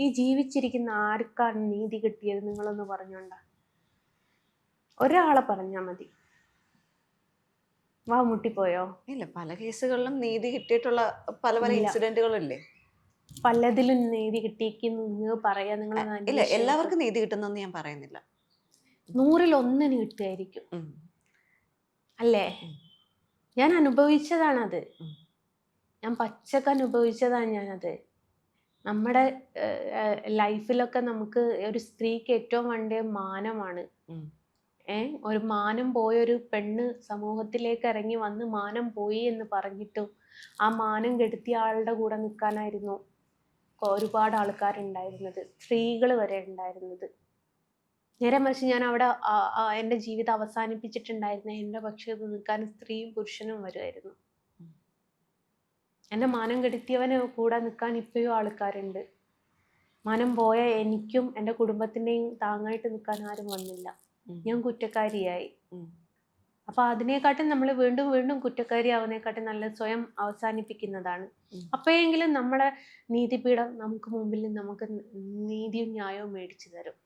ഈ ജീവിച്ചിരിക്കുന്ന ആർക്കാണ് നീതി കിട്ടിയത് നിങ്ങളൊന്ന് പറഞ്ഞോണ്ട. ഒരാളെ പറഞ്ഞാ മതി. വാ മുട്ടിപ്പോയോ? ഇല്ല, പല കേസുകളിലും നീതി കിട്ടിയിട്ടുള്ള പല പല ഇല്ല, ഇൻസിഡന്റുകളല്ലേ. പലതിലും നീതി കിട്ടിയിരിക്കുന്നു നിങ്ങൾ പറയാ. നിങ്ങൾ ഇല്ല, അന്വേഷിച്ച് നോക്ക്. എല്ലാവർക്കും നീതി കിട്ടുന്നെന്ന് ഞാൻ പറയുന്നില്ല. 100-ൽ 1 കിട്ടുമായിരിക്കും, ഉം, അല്ലേ? ഉം, ഞാൻ അനുഭവിച്ചതാണത്. ഉം, ഞാൻ പച്ചക്ക് അനുഭവിച്ചതാണ് ഞാനത്. നമ്മുടെ ലൈഫിലൊക്കെ നമുക്ക് ഒരു സ്ത്രീക്ക് ഏറ്റവും വേണ്ട മാനമാണ്. ഉം, ഒരു മാനം പോയൊരു പെണ്ണ് സമൂഹത്തിലേക്ക് ഇറങ്ങി വന്ന് മാനം പോയി എന്ന് പറഞ്ഞിട്ടും ആ മാനം കെടുത്തിയ ആളുടെ കൂടെ നിൽക്കാനായിരുന്നു ഒരുപാട് ആൾക്കാരുണ്ടായിരുന്നത്, സ്ത്രീകൾ വരെ ഉണ്ടായിരുന്നത്. നേരെ മറിച്ച് ഞാൻ അവിടെ എൻ്റെ ജീവിതം അവസാനിപ്പിച്ചിട്ടുണ്ടായിരുന്ന എൻ്റെ പക്ഷത്ത് നിൽക്കാൻ സ്ത്രീയും പുരുഷനും വരുമായിരുന്നു. എൻ്റെ മാനം കെടുത്തിയവന് കൂടെ നിൽക്കാൻ ഇപ്പോഴും ആൾക്കാരുണ്ട്. മാനം പോയ എനിക്കും എൻ്റെ കുടുംബത്തിൻ്റെയും താങ്ങായിട്ട് നിൽക്കാൻ ആരും വന്നില്ല. ഞാൻ കുറ്റക്കാരിയായി. അപ്പൊ അതിനെക്കാട്ടും നമ്മൾ വീണ്ടും വീണ്ടും കുറ്റക്കാരിയാവുന്നതിനെക്കാട്ടും നല്ല സ്വയം അവസാനിപ്പിക്കുന്നതാണ്. അപ്പോഴെങ്കിലും നമ്മുടെ നീതിപീഠം നമുക്ക് മുമ്പിൽ നമുക്ക് നീതിയും ന്യായവും മേടിച്ചു തരും.